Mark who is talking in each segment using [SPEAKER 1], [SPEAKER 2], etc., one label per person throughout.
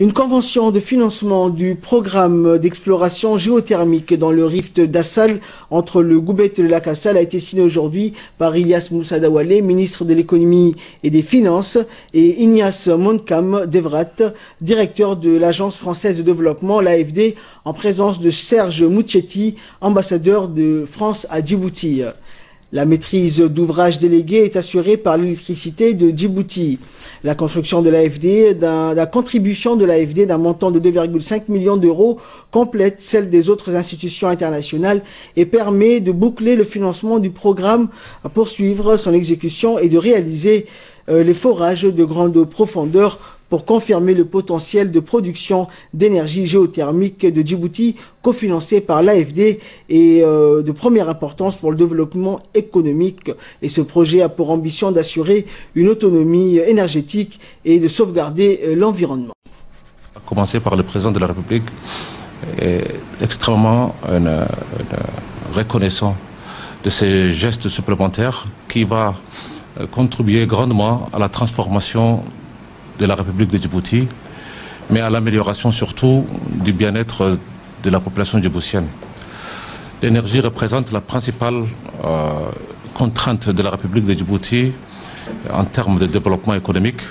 [SPEAKER 1] Une convention de financement du programme d'exploration géothermique dans le rift d'Assal entre le Goubet et le lac Assal a été signée aujourd'hui par Ilyas Moussa Dawalé, ministre de l'économie et des finances, et Ignace Monkam Devrat, directeur de l'Agence française de développement, l'AFD, en présence de Serge Mouchetti, ambassadeur de France à Djibouti. La maîtrise d'ouvrage délégué est assurée par l'électricité de Djibouti. La construction de l'AFD, la contribution de l'AFD d'un montant de 2,5 millions d'euros complète celle des autres institutions internationales et permet de boucler le financement du programme, à poursuivre son exécution et de réaliser les forages de grande profondeur pour confirmer le potentiel de production d'énergie géothermique de Djibouti, cofinancé par l'AFD et de première importance pour le développement économique. Et ce projet a pour ambition d'assurer une autonomie énergétique et de sauvegarder l'environnement.
[SPEAKER 2] A commencer par le président de la République, est extrêmement reconnaissant de ces gestes supplémentaires qui va contribuer grandement à la transformation de la République de Djibouti, mais à l'amélioration surtout du bien-être de la population djiboutienne. L'énergie représente la principale contrainte de la République de Djibouti en termes de développement économique,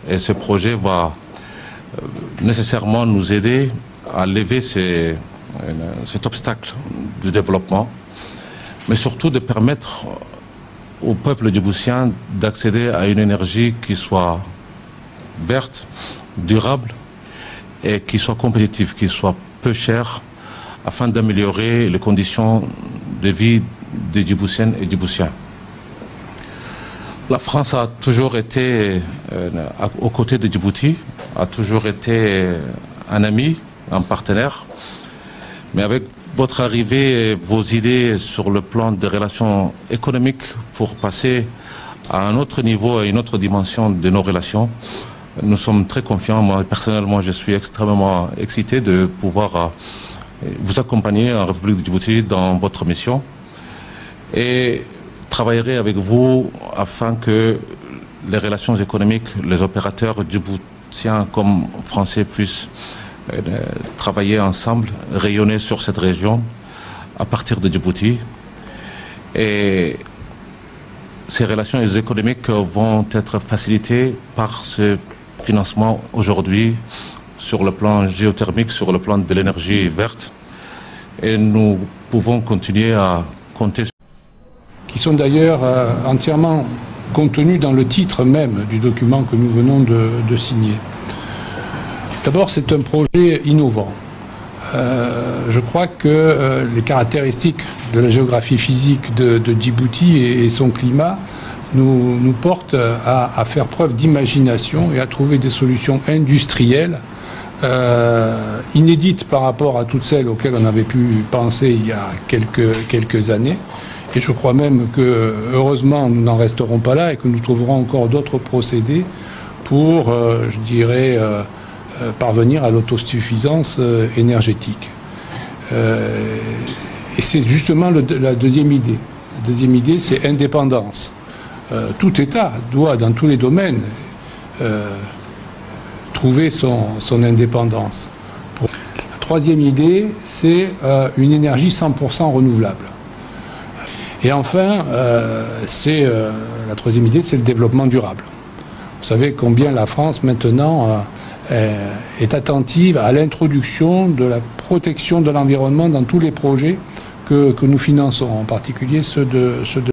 [SPEAKER 2] et ce projet va nécessairement nous aider à lever cet obstacle du développement, mais surtout de permettre au peuple djiboutien d'accéder à une énergie qui soit verte, durable et qui soit compétitive, qui soit peu chère, afin d'améliorer les conditions de vie des Djiboutiennes et Djiboutiens. La France a toujours été aux côtés de Djibouti, a toujours été un ami, un partenaire, mais avec votre arrivée et vos idées sur le plan des relations économiques pour passer à un autre niveau, à une autre dimension de nos relations, nous sommes très confiants. Moi, personnellement, je suis extrêmement excité de pouvoir vous accompagner en République de Djibouti dans votre mission et travaillerai avec vous afin que les relations économiques, les opérateurs djiboutiens comme français puissent travailler ensemble, rayonner sur cette région à partir de Djibouti. Et ces relations économiques vont être facilitées par ce financement aujourd'hui sur le plan géothermique, sur le plan de l'énergie verte. Et nous pouvons continuer à compter sur...
[SPEAKER 3] Qui sont d'ailleurs entièrement contenus dans le titre même du document que nous venons de signer. D'abord, c'est un projet innovant. Je crois que les caractéristiques de la géographie physique de Djibouti et son climat nous portent à faire preuve d'imagination et à trouver des solutions industrielles inédites par rapport à toutes celles auxquelles on avait pu penser il y a quelques années. Et je crois même que, heureusement, nous n'en resterons pas là et que nous trouverons encore d'autres procédés pour, je dirais, parvenir à l'autosuffisance énergétique. Et c'est justement la deuxième idée. La deuxième idée, c'est indépendance. Tout État doit, dans tous les domaines, trouver son indépendance. La troisième idée, c'est une énergie 100% renouvelable. Et enfin, la troisième idée, c'est le développement durable. Vous savez combien la France, maintenant, est attentive à l'introduction de la protection de l'environnement dans tous les projets que nous finançons, en particulier ceux de